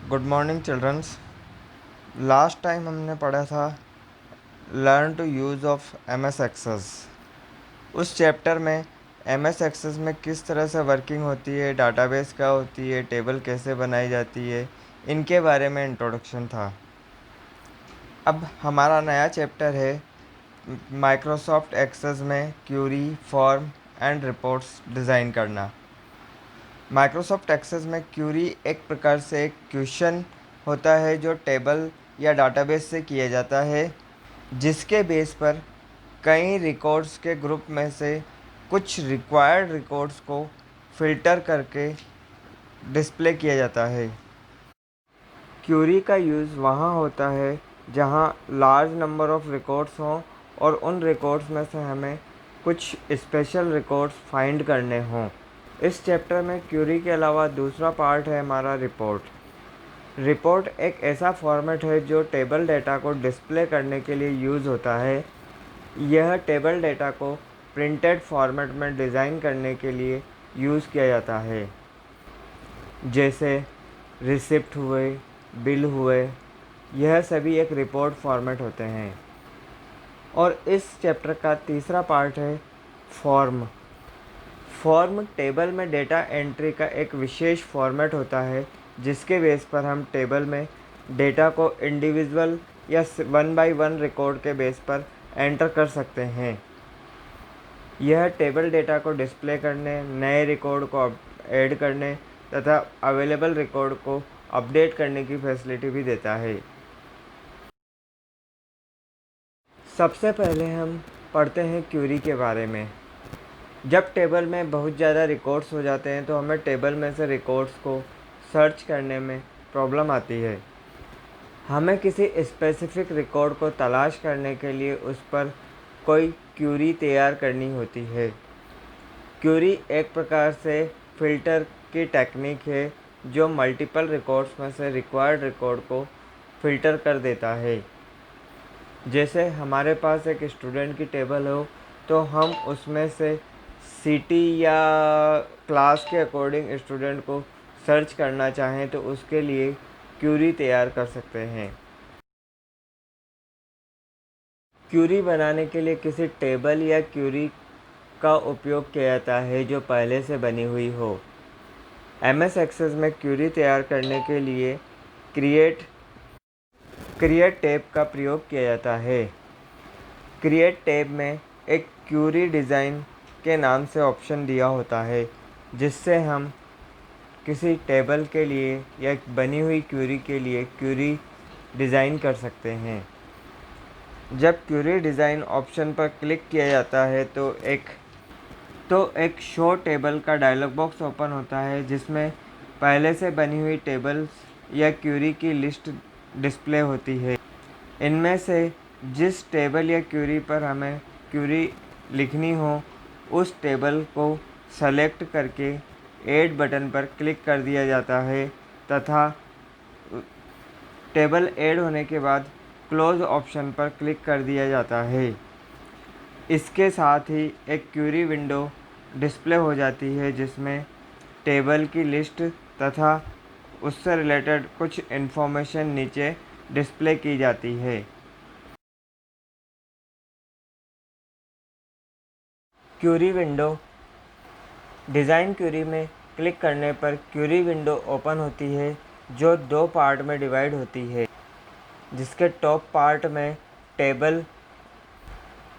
Good morning childrens. Last time हमने पढ़ा था learn to use of M S Access. उस चैप्टर में एम एस एक्सेस में किस तरह से वर्किंग होती है, डाटाबेस क्या होती है, टेबल कैसे बनाई जाती है, इनके बारे में इंट्रोडक्शन था। अब हमारा नया चैप्टर है माइक्रोसॉफ्ट एक्सेस में query, form and reports design करना। माइक्रोसॉफ्ट एक्सेस में क्यूरी एक प्रकार से एक क्वेश्चन होता है जो टेबल या डाटाबेस से किया जाता है, जिसके बेस पर कई रिकॉर्ड्स के ग्रुप में से कुछ रिक्वायर्ड रिकॉर्ड्स को फ़िल्टर करके डिस्प्ले किया जाता है। क्यूरी का यूज़ वहाँ होता है जहाँ लार्ज नंबर ऑफ़ रिकॉर्ड्स हों और उन रिकॉर्ड्स में से हमें कुछ स्पेशल रिकॉर्ड्स फाइंड करने हों। इस चैप्टर में क्यूरी के अलावा दूसरा पार्ट है हमारा रिपोर्ट। रिपोर्ट एक ऐसा फॉर्मेट है जो टेबल डेटा को डिस्प्ले करने के लिए यूज़ होता है। यह टेबल डेटा को प्रिंटेड फॉर्मेट में डिज़ाइन करने के लिए यूज़ किया जाता है, जैसे रिसिप्ट हुए, बिल हुए, यह सभी एक रिपोर्ट फॉर्मेट होते हैं। और इस चैप्टर का तीसरा पार्ट है फॉर्म। फॉर्म टेबल में डेटा एंट्री का एक विशेष फॉर्मेट होता है, जिसके बेस पर हम टेबल में डेटा को इंडिविजुअल या वन बाय वन रिकॉर्ड के बेस पर एंटर कर सकते हैं। यह टेबल डेटा को डिस्प्ले करने, नए रिकॉर्ड को ऐड करने तथा अवेलेबल रिकॉर्ड को अपडेट करने की फैसिलिटी भी देता है। सबसे पहले हम पढ़ते हैं क्यूरी के बारे में। जब टेबल में बहुत ज़्यादा रिकॉर्ड्स हो जाते हैं तो हमें टेबल में से रिकॉर्ड्स को सर्च करने में प्रॉब्लम आती है। हमें किसी स्पेसिफिक रिकॉर्ड को तलाश करने के लिए उस पर कोई क्यूरी तैयार करनी होती है। क्यूरी एक प्रकार से फ़िल्टर की टेक्निक है जो मल्टीपल रिकॉर्ड्स में से रिक्वायर्ड रिकॉर्ड को फ़िल्टर कर देता है। जैसे हमारे पास एक स्टूडेंट की टेबल हो तो हम उसमें से सिटी या क्लास के अकॉर्डिंग स्टूडेंट को सर्च करना चाहें तो उसके लिए क्यूरी तैयार कर सकते हैं। क्यूरी बनाने के लिए किसी टेबल या क्यूरी का उपयोग किया जाता है जो पहले से बनी हुई हो। एमएस एक्सेस में क्यूरी तैयार करने के लिए क्रिएट टैब का प्रयोग किया जाता है। क्रिएट टैब में एक क्यूरी डिज़ाइन के नाम से ऑप्शन दिया होता है, जिससे हम किसी टेबल के लिए या बनी हुई क्यूरी के लिए क्यूरी डिज़ाइन कर सकते हैं। जब क्यूरी डिज़ाइन ऑप्शन पर क्लिक किया जाता है तो एक शो टेबल का डायलॉग बॉक्स ओपन होता है, जिसमें पहले से बनी हुई टेबल्स या क्यूरी की लिस्ट डिस्प्ले होती है। इनमें से जिस टेबल या क्यूरी पर हमें क्यूरी लिखनी हो उस टेबल को सेलेक्ट करके ऐड बटन पर क्लिक कर दिया जाता है तथा टेबल ऐड होने के बाद क्लोज ऑप्शन पर क्लिक कर दिया जाता है। इसके साथ ही एक क्यूरी विंडो डिस्प्ले हो जाती है, जिसमें टेबल की लिस्ट तथा उससे रिलेटेड कुछ इन्फॉर्मेशन नीचे डिस्प्ले की जाती है। क्यूरी विंडो डिज़ाइन क्यूरी में क्लिक करने पर क्यूरी विंडो ओपन होती है, जो दो पार्ट में डिवाइड होती है, जिसके टॉप पार्ट में टेबल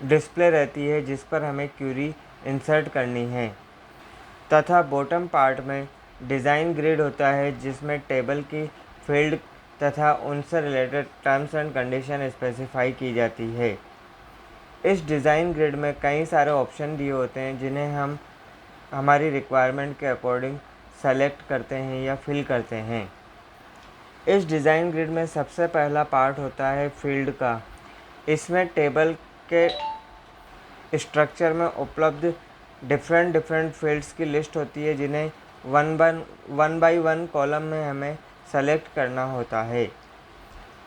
डिस्प्ले रहती है जिस पर हमें क्यूरी इंसर्ट करनी है, तथा बॉटम पार्ट में डिज़ाइन ग्रिड होता है जिसमें टेबल की फील्ड तथा उनसे related terms and condition specify की जाती है। इस डिज़ाइन ग्रिड में कई सारे ऑप्शन दिए होते हैं जिन्हें हम हमारी रिक्वायरमेंट के अकॉर्डिंग सेलेक्ट करते हैं या फिल करते हैं। इस डिज़ाइन ग्रिड में सबसे पहला पार्ट होता है फील्ड का। इसमें टेबल के स्ट्रक्चर में उपलब्ध डिफरेंट फील्ड्स की लिस्ट होती है, जिन्हें वन बाय वन कॉलम में हमें सेलेक्ट करना होता है।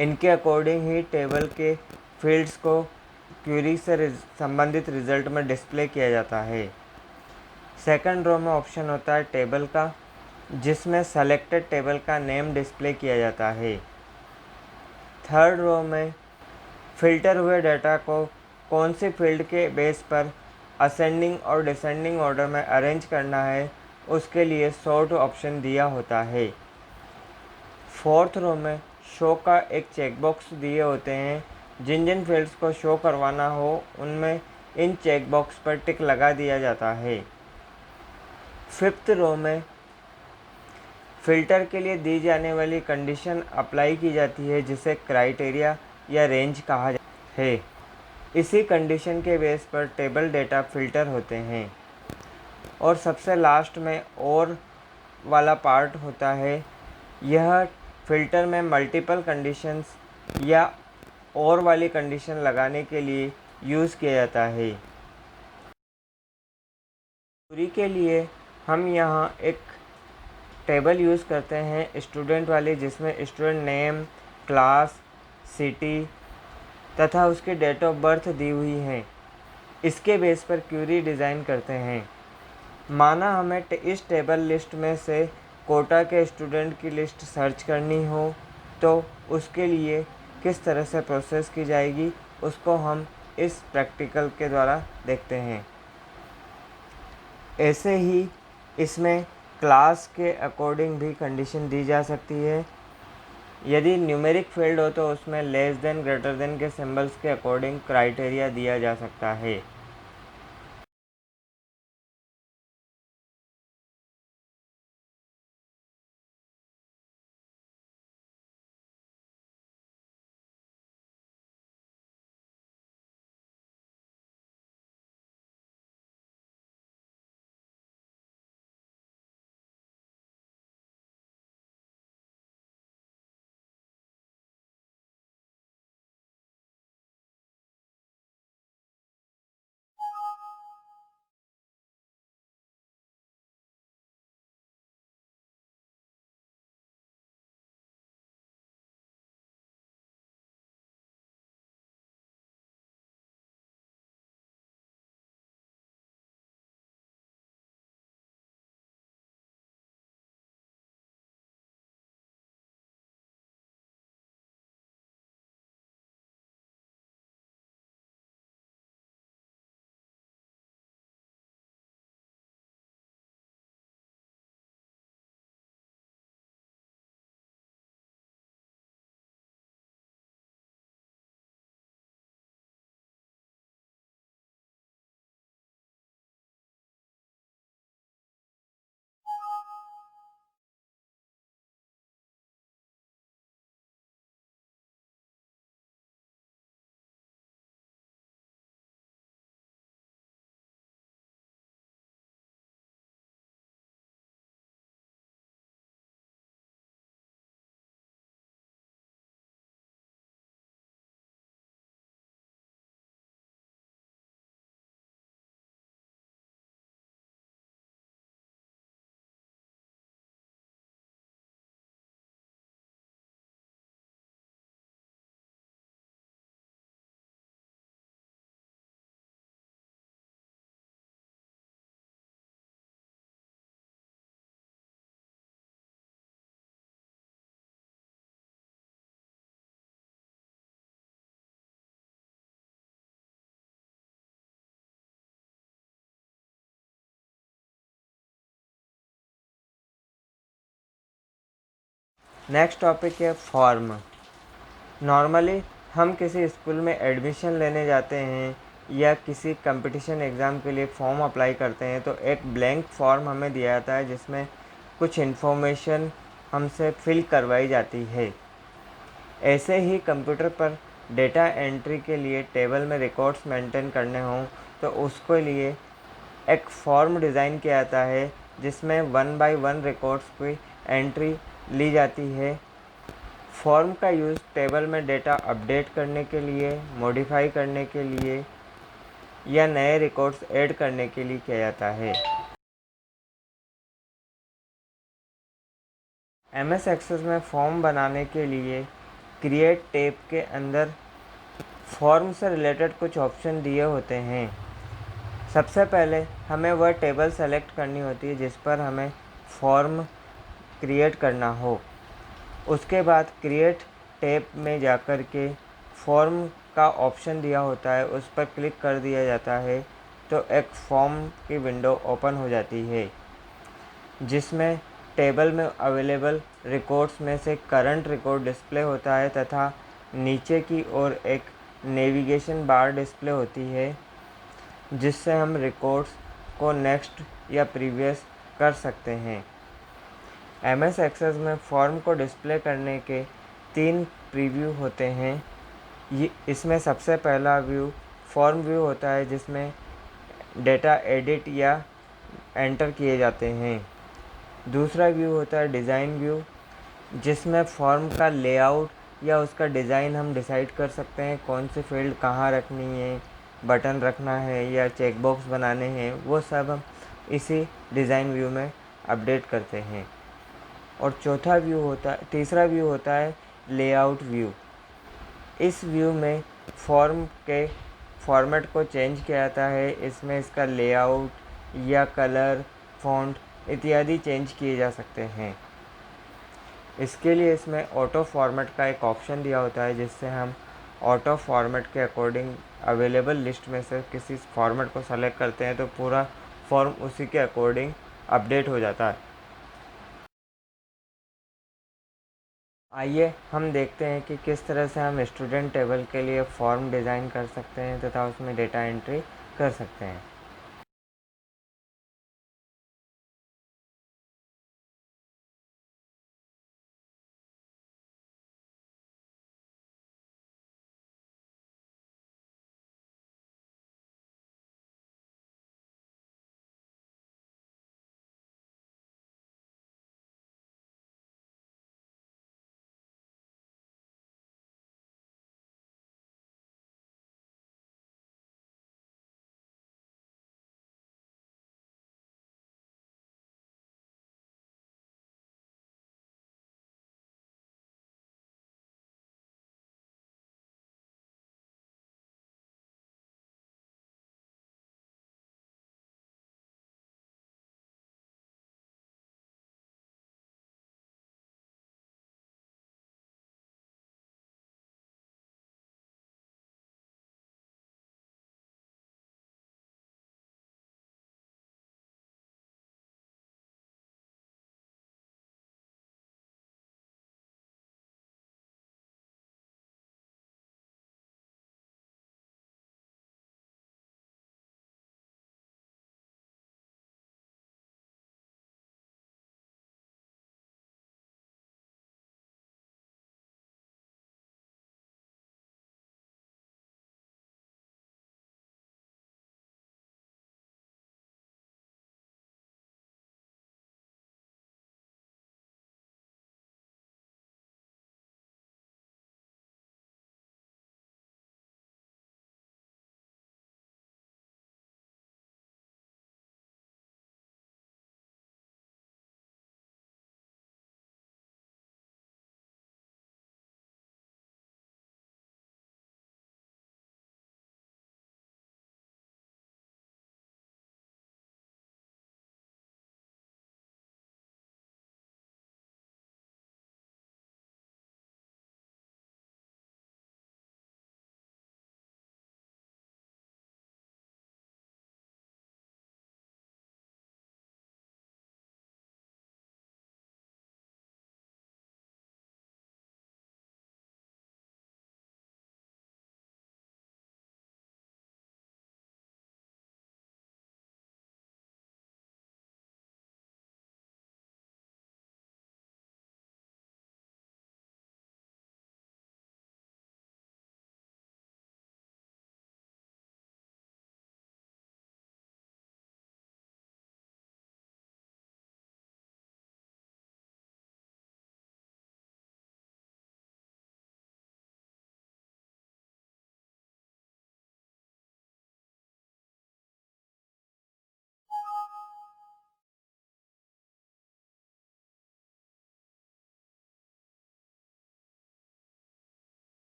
इनके अकॉर्डिंग ही टेबल के फील्ड्स को क्वेरी से संबंधित रिज़ल्ट में डिस्प्ले किया जाता है। सेकंड रो में ऑप्शन होता है टेबल का। जिसमें सेलेक्टेड टेबल का नेम डिस्प्ले किया जाता है। थर्ड रो में फ़िल्टर हुए डाटा को कौन सी फील्ड के बेस पर असेंडिंग और डिसेंडिंग ऑर्डर में अरेंज करना है, उसके लिए सॉर्ट ऑप्शन दिया होता है। फोर्थ रो में शो का एक चेकबॉक्स दिए होते हैं। जिन जिन फील्ड्स को शो करवाना हो उनमें इन चेकबॉक्स पर टिक लगा दिया जाता है। फिफ्थ रो में फ़िल्टर के लिए दी जाने वाली कंडीशन अप्लाई की जाती है, जिसे क्राइटेरिया या रेंज कहा जाता है। इसी कंडीशन के बेस पर टेबल डेटा फ़िल्टर होते हैं। और सबसे लास्ट में और वाला पार्ट होता है। यह फ़िल्टर में मल्टीपल कंडीशंस या और वाली कंडीशन लगाने के लिए यूज़ किया जाता है। पूरी के लिए हम यहाँ एक टेबल यूज़ करते हैं स्टूडेंट वाली, जिसमें स्टूडेंट नेम, क्लास, सिटी तथा उसकी डेट ऑफ बर्थ दी हुई है। इसके बेस पर क्वेरी डिज़ाइन करते हैं। माना हमें इस टेबल लिस्ट में से कोटा के स्टूडेंट की लिस्ट सर्च करनी हो, तो उसके लिए किस तरह से प्रोसेस की जाएगी, उसको हम इस प्रैक्टिकल के द्वारा देखते हैं। ऐसे ही इसमें क्लास के अकॉर्डिंग भी कंडीशन दी जा सकती है। यदि न्यूमेरिक फील्ड हो तो उसमें लेस देन, ग्रेटर देन के सिंबल्स के अकॉर्डिंग क्राइटेरिया दिया जा सकता है। नेक्स्ट टॉपिक है फॉर्म। नॉर्मली हम किसी स्कूल में एडमिशन लेने जाते हैं या किसी कंपटीशन एग्ज़ाम के लिए फॉर्म अप्लाई करते हैं, तो एक ब्लैंक फॉर्म हमें दिया जाता है जिसमें कुछ इन्फॉर्मेशन हमसे फिल करवाई जाती है। ऐसे ही कंप्यूटर पर डेटा एंट्री के लिए टेबल में रिकॉर्ड्स मेंटेन करने हों तो उसके लिए एक फॉर्म डिज़ाइन किया जाता है, जिसमें 1 बाय 1 रिकॉर्ड्स की एंट्री ली जाती है। फॉर्म का यूज़ टेबल में डेटा अपडेट करने के लिए, मॉडिफाई करने के लिए या नए रिकॉर्ड्स ऐड करने के लिए किया जाता है। एमएस एक्सेस में फॉर्म बनाने के लिए क्रिएट टैब के अंदर फॉर्म से रिलेटेड कुछ ऑप्शन दिए होते हैं। सबसे पहले हमें वह टेबल सेलेक्ट करनी होती है जिस पर हमें फॉर्म क्रिएट करना हो। उसके बाद क्रिएट टैब में जाकर के फॉर्म का ऑप्शन दिया होता है, उस पर क्लिक कर दिया जाता है तो एक फॉर्म की विंडो ओपन हो जाती है, जिसमें टेबल में अवेलेबल रिकॉर्ड्स में से करंट रिकॉर्ड डिस्प्ले होता है तथा नीचे की ओर एक नेविगेशन बार डिस्प्ले होती है, जिससे हम रिकॉर्ड्स को नेक्स्ट या प्रीवियस कर सकते हैं। एमएस एक्सेस में फॉर्म को डिस्प्ले करने के 3 प्रीव्यू होते हैं। ये इसमें सबसे पहला व्यू फॉर्म व्यू होता है, जिसमें डेटा एडिट या एंटर किए जाते हैं। दूसरा व्यू होता है डिज़ाइन व्यू, जिसमें फॉर्म का लेआउट या उसका डिज़ाइन हम डिसाइड कर सकते हैं, कौन सी फील्ड कहाँ रखनी है, बटन रखना है या चेकबॉक्स बनाने हैं, वो सब हम इसी डिज़ाइन व्यू में अपडेट करते हैं। और तीसरा व्यू होता है लेआउट व्यू। इस व्यू में फॉर्म के फॉर्मेट को चेंज किया जाता है। इसमें इसका लेआउट या कलर, फ़ॉन्ट इत्यादि चेंज किए जा सकते हैं। इसके लिए इसमें ऑटो फॉर्मेट का एक ऑप्शन दिया होता है, जिससे हम ऑटो फॉर्मेट के अकॉर्डिंग अवेलेबल लिस्ट में से किसी फॉर्मेट को सेलेक्ट करते हैं तो पूरा फॉर्म उसी के अकॉर्डिंग अपडेट हो जाता है। आइए हम देखते हैं कि किस तरह से हम स्टूडेंट टेबल के लिए फॉर्म डिज़ाइन कर सकते हैं तथा उसमें डेटा एंट्री कर सकते हैं।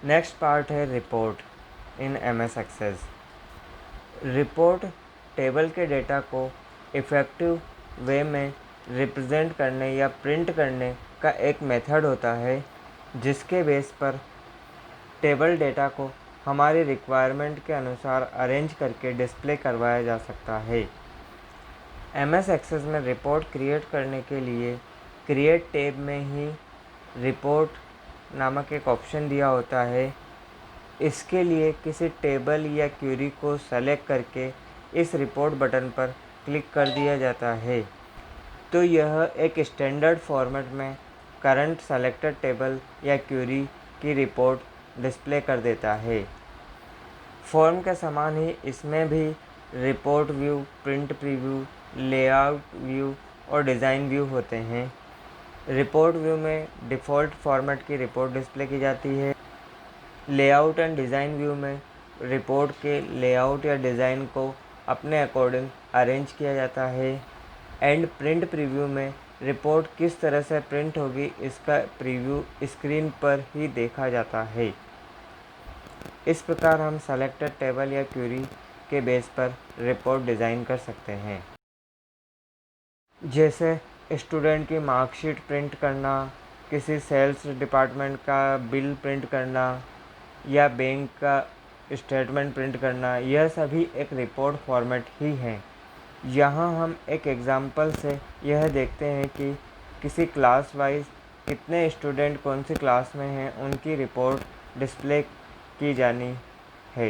नेक्स्ट पार्ट है report in MS Access. Report table के डेटा को इफ़ेक्टिव वे में रिप्रेजेंट करने या प्रिंट करने का एक मेथड होता है जिसके बेस पर टेबल डेटा को हमारी रिक्वायरमेंट के अनुसार अरेंज करके डिस्प्ले करवाया जा सकता है। MS एक्सेस में रिपोर्ट क्रिएट करने के लिए क्रिएट टैब में ही रिपोर्ट नामक एक ऑप्शन दिया होता है। इसके लिए किसी टेबल या क्वेरी को सेलेक्ट करके इस रिपोर्ट बटन पर क्लिक कर दिया जाता है तो यह एक स्टैंडर्ड फॉर्मेट में करंट सेलेक्टेड टेबल या क्वेरी की रिपोर्ट डिस्प्ले कर देता है। फॉर्म के समान ही इसमें भी report view, print preview, layout view और डिज़ाइन व्यू होते हैं। रिपोर्ट व्यू में डिफ़ॉल्ट फॉर्मेट की रिपोर्ट डिस्प्ले की जाती है। लेआउट एंड डिज़ाइन व्यू में रिपोर्ट के लेआउट या डिज़ाइन को अपने अकॉर्डिंग अरेंज किया जाता है। एंड प्रिंट प्रीव्यू में रिपोर्ट किस तरह से प्रिंट होगी इसका प्रीव्यू स्क्रीन पर ही देखा जाता है। इस प्रकार हम सेलेक्टेड टेबल या क्वेरी के बेस पर रिपोर्ट डिज़ाइन कर सकते हैं, जैसे स्टूडेंट की मार्कशीट प्रिंट करना, किसी सेल्स डिपार्टमेंट का बिल प्रिंट करना या बैंक का स्टेटमेंट प्रिंट करना। यह सभी एक रिपोर्ट फॉर्मेट ही हैं। यहाँ हम एक एग्ज़ाम्पल से यह देखते हैं कि किसी क्लास वाइज कितने स्टूडेंट कौन सी क्लास में हैं उनकी रिपोर्ट डिस्प्ले की जानी है।